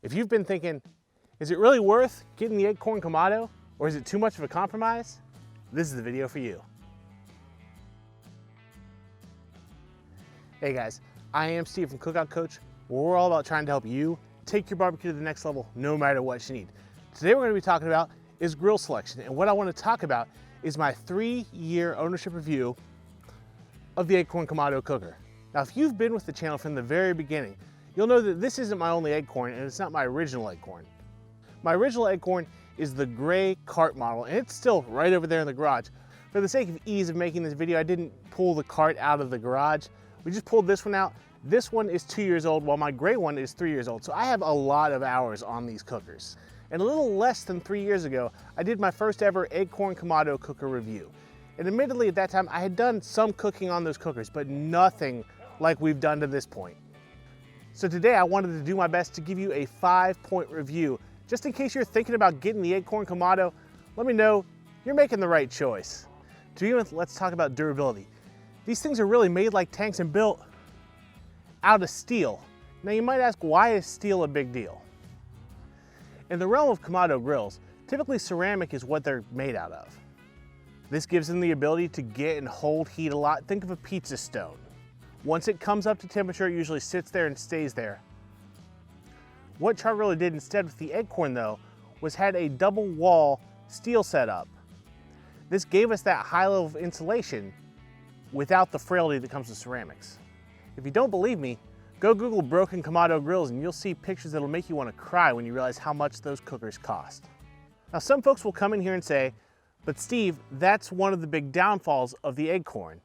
If you've been thinking, is it really worth getting the Akorn Kamado, or is it too much of a compromise? This is the video for you. Hey guys, I am Steve from Cookout Coach, where we're all about trying to help you take your barbecue to the next level no matter what you need. Today we're going to be talking about is grill selection, and what I want to talk about is my 3-year ownership review of the Akorn Kamado cooker. Now, if you've been with the channel from the very beginning, you'll know that this isn't my only Akorn, and it's not my original Akorn. My original Akorn is the gray cart model, and it's still right over there in the garage. For the sake of ease of making this video, I didn't pull the cart out of the garage. We just pulled this one out. This one is 2 years old, while my gray one is 3 years old. So I have a lot of hours on these cookers. And a little less than 3 years ago, I did my first ever Akorn Kamado cooker review. And admittedly at that time, I had done some cooking on those cookers, but nothing like we've done to this point. So today I wanted to do my best to give you a 5-point review. Just in case you're thinking about getting the Akorn Kamado, let me know you're making the right choice. To begin with, let's talk about durability. These things are really made like tanks and built out of steel. Now you might ask, why is steel a big deal? In the realm of Kamado grills, typically ceramic is what they're made out of. This gives them the ability to get and hold heat a lot. Think of a pizza stone. Once it comes up to temperature, it usually sits there and stays there. What Char-griller did instead with the Akorn though, was had a double wall steel setup. This gave us that high level of insulation without the frailty that comes with ceramics. If you don't believe me, go Google broken Kamado grills and you'll see pictures that'll make you want to cry when you realize how much those cookers cost. Now some folks will come in here and say, but Steve, that's one of the big downfalls of the Akorn.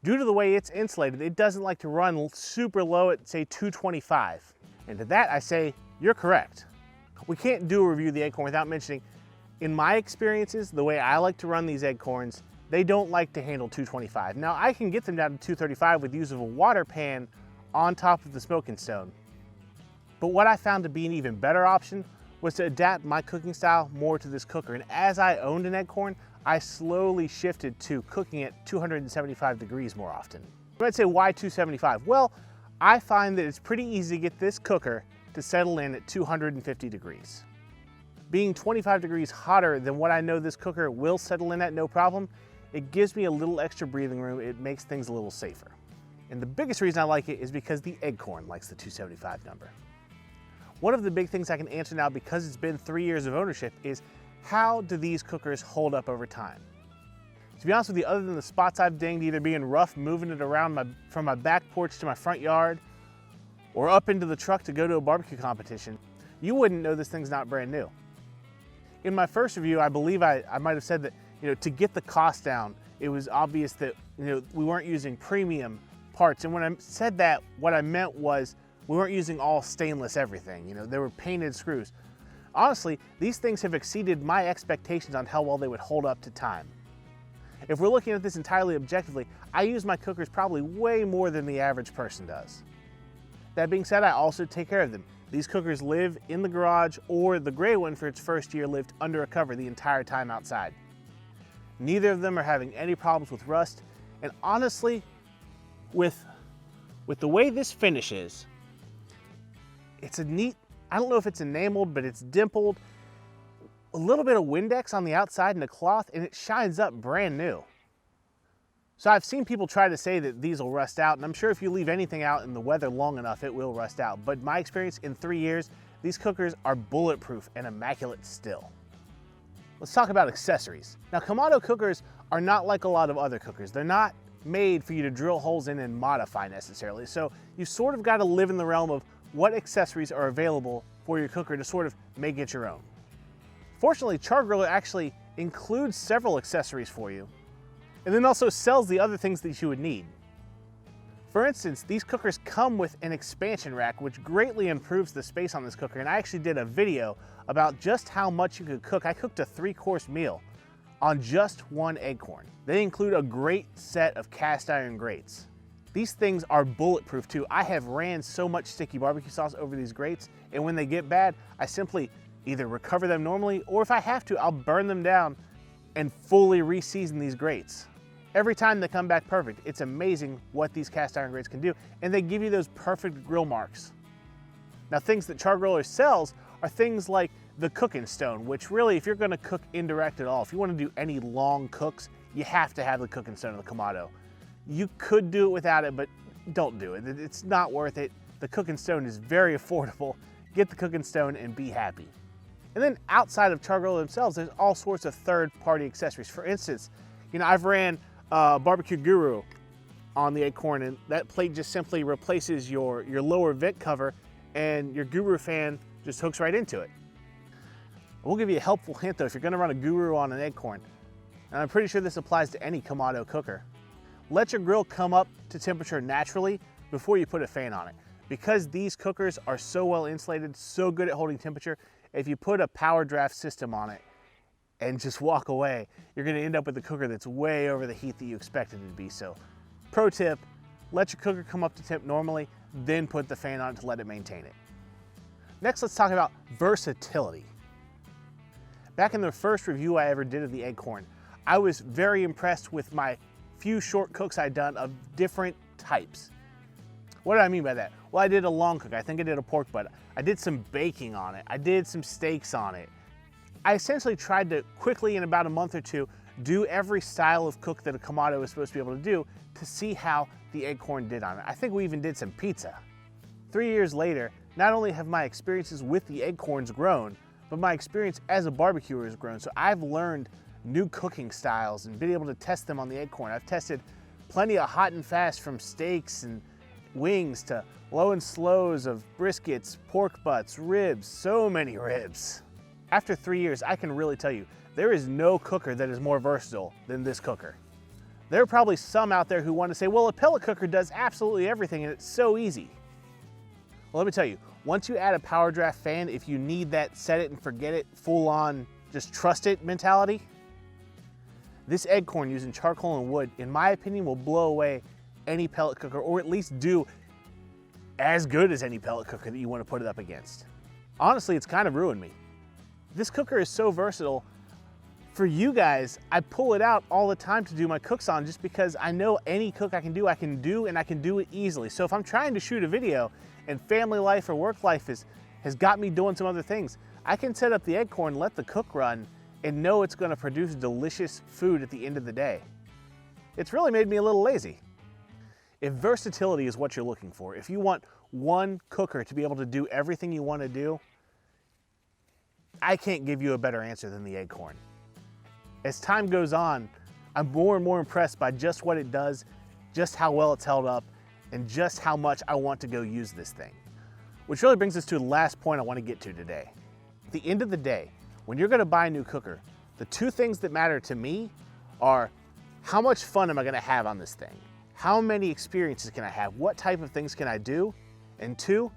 Due to the way it's insulated, it doesn't like to run super low at say 225. And to that I say, you're correct. We can't do a review of the Akorn without mentioning, in my experiences, the way I like to run these Akorns, they don't like to handle 225. Now I can get them down to 235 with use of a water pan on top of the smoking stone. But what I found to be an even better option was to adapt my cooking style more to this cooker. And as I owned an Akorn, I slowly shifted to cooking at 275 degrees more often. You might say, why 275? Well, I find that it's pretty easy to get this cooker to settle in at 250 degrees. Being 25 degrees hotter than what I know this cooker will settle in at no problem, it gives me a little extra breathing room. It makes things a little safer. And the biggest reason I like it is because the Akorn likes the 275 number. One of the big things I can answer now, because it's been 3 years of ownership, is how do these cookers hold up over time? To be honest with you, other than the spots I've dinged either being rough, moving it around from my back porch to my front yard, or up into the truck to go to a barbecue competition, you wouldn't know this thing's not brand new. In my first review, I believe I might have said that, to get the cost down, it was obvious that, we weren't using premium parts. And when I said that, what I meant was we weren't using all stainless everything. They were painted screws. Honestly, these things have exceeded my expectations on how well they would hold up to time. If we're looking at this entirely objectively, I use my cookers probably way more than the average person does. That being said, I also take care of them. These cookers live in the garage, or the gray one for its first year lived under a cover the entire time outside. Neither of them are having any problems with rust, and honestly, with the way this finishes, it's a neat, I don't know if it's enameled, but it's dimpled, a little bit of Windex on the outside and a cloth, and it shines up brand new. So I've seen people try to say that these will rust out, and I'm sure if you leave anything out in the weather long enough, it will rust out. But my experience in 3 years, these cookers are bulletproof and immaculate still. Let's talk about accessories. Now, Kamado cookers are not like a lot of other cookers. They're not made for you to drill holes in and modify necessarily. So you sort of got to live in the realm of what accessories are available for your cooker to sort of make it your own. Fortunately, Char-griller actually includes several accessories for you, and then also sells the other things that you would need. For instance, these cookers come with an expansion rack, which greatly improves the space on this cooker, and I actually did a video about just how much you could cook. I cooked a 3-course meal on just one Akorn. They include a great set of cast iron grates. These things are bulletproof too. I have ran so much sticky barbecue sauce over these grates, and when they get bad, I simply either recover them normally, or if I have to, I'll burn them down and fully re-season these grates. Every time they come back perfect. It's amazing what these cast iron grates can do, and they give you those perfect grill marks. Now, things that Char-griller sells are things like the cooking stone, which really, if you're gonna cook indirect at all, if you wanna do any long cooks, you have to have the cooking stone of the Kamado. You could do it without it, but don't do it. It's not worth it. The cooking stone is very affordable. Get the cooking stone and be happy. And then outside of Char-griller themselves, there's all sorts of third-party accessories. For instance, I've ran Barbecue Guru on the Akorn, and that plate just simply replaces your lower vent cover, and your Guru fan just hooks right into it. We'll give you a helpful hint though, if you're gonna run a Guru on an Akorn, and I'm pretty sure this applies to any Kamado cooker. Let your grill come up to temperature naturally before you put a fan on it. Because these cookers are so well insulated, so good at holding temperature, if you put a power draft system on it and just walk away, you're gonna end up with a cooker that's way over the heat that you expected it to be. So, pro tip, let your cooker come up to temp normally, then put the fan on it to let it maintain it. Next, let's talk about versatility. Back in the first review I ever did of the Akorn, I was very impressed with my few short cooks I'd done of different types. What do I mean by that? Well, I did a long cook. I think I did a pork butt. I did some baking on it. I did some steaks on it. I essentially tried to quickly, in about a month or two, do every style of cook that a Kamado is supposed to be able to do to see how the Akorn did on it. I think we even did some pizza. 3 years later, not only have my experiences with the Akorns grown, but my experience as a barbecuer has grown. So I've learned new cooking styles and been able to test them on the Akorn. I've tested plenty of hot and fast, from steaks and wings to low and slows of briskets, pork butts, ribs, so many ribs. After 3 years, I can really tell you, there is no cooker that is more versatile than this cooker. There are probably some out there who want to say, well, a pellet cooker does absolutely everything and it's so easy. Well, let me tell you, once you add a power draft fan, if you need that set it and forget it, full on, just trust it mentality, this Akorn using charcoal and wood, in my opinion, will blow away any pellet cooker, or at least do as good as any pellet cooker that you want to put it up against. Honestly, it's kind of ruined me. This cooker is so versatile. For you guys, I pull it out all the time to do my cooks on, just because I know any cook I can do, and I can do it easily. So if I'm trying to shoot a video and family life or work life has got me doing some other things, I can set up the Akorn, let the cook run, and know it's going to produce delicious food at the end of the day. It's really made me a little lazy. If versatility is what you're looking for, if you want one cooker to be able to do everything you want to do, I can't give you a better answer than the Akorn. As time goes on, I'm more and more impressed by just what it does, just how well it's held up, and just how much I want to go use this thing. Which really brings us to the last point I want to get to today. At the end of the day, when you're going to buy a new cooker, the two things that matter to me are, how much fun am I going to have on this thing? How many experiences can I have? What type of things can I do? And two,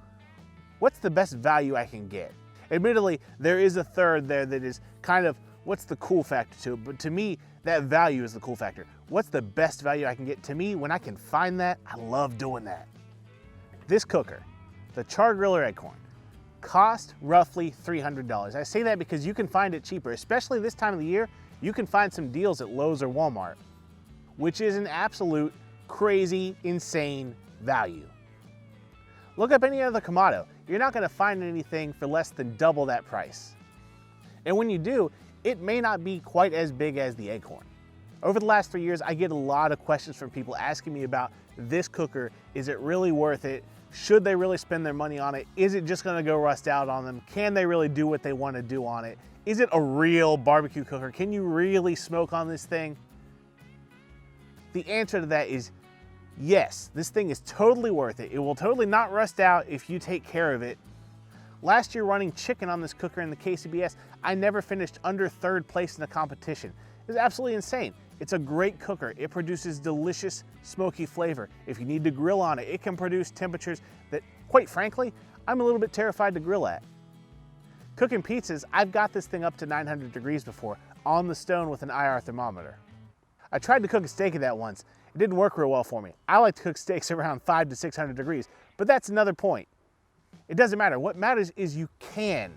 what's the best value I can get? Admittedly, there is a third there that is kind of, what's the cool factor to it? But to me, that value is the cool factor. What's the best value I can get? To me, when I can find that, I love doing that. This cooker, the Char-griller Akorn, cost roughly $300. I say that because you can find it cheaper, especially this time of the year. You can find some deals at Lowe's or Walmart, which is an absolute crazy, insane value. Look up any other Kamado. You're not going to find anything for less than double that price. And when you do, it may not be quite as big as the Akorn. Over the last 3 years, I get a lot of questions from people asking me about this cooker. Is it really worth it? Should they really spend their money on it? Is it just going to go rust out on them? Can they really do what they want to do on it? Is it a real barbecue cooker? Can you really smoke on this thing? The answer to that is yes, this thing is totally worth it. It will totally not rust out if you take care of it. Last year, running chicken on this cooker in the KCBS, I never finished under third place in a competition. It was absolutely insane. It's a great cooker. It produces delicious smoky flavor. If you need to grill on it, it can produce temperatures that, quite frankly, I'm a little bit terrified to grill at. Cooking pizzas, I've got this thing up to 900 degrees before, on the stone with an IR thermometer. I tried to cook a steak at that once. It didn't work real well for me. I like to cook steaks around 500 to 600 degrees, but that's another point. It doesn't matter. What matters is you can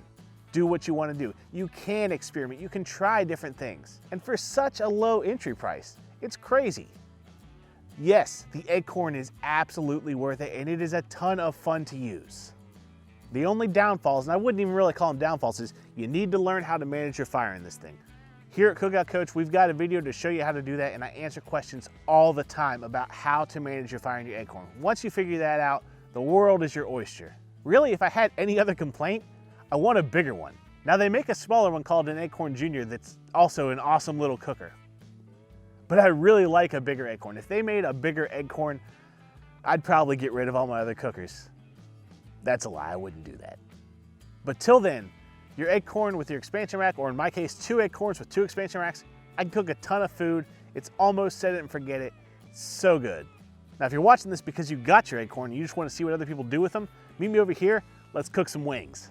do what you want to do. You can experiment. You can try different things. And for such a low entry price, it's crazy. Yes, the Akorn is absolutely worth it, and it is a ton of fun to use. The only downfalls, and I wouldn't even really call them downfalls, is you need to learn how to manage your fire in this thing. Here at Cookout Coach, we've got a video to show you how to do that, and I answer questions all the time about how to manage your fire in your Akorn. Once you figure that out, the world is your oyster. Really, if I had any other complaint, I want a bigger one. Now they make a smaller one called an Akorn Junior that's also an awesome little cooker. But I really like a bigger Akorn. If they made a bigger Akorn, I'd probably get rid of all my other cookers. That's a lie, I wouldn't do that. But till then, your Akorn with your expansion rack, or in my case, 2 Akorns with 2 expansion racks, I can cook a ton of food. It's almost set it and forget it. So good. Now, if you're watching this because you got your Akorn and you just want to see what other people do with them, meet me over here. Let's cook some wings.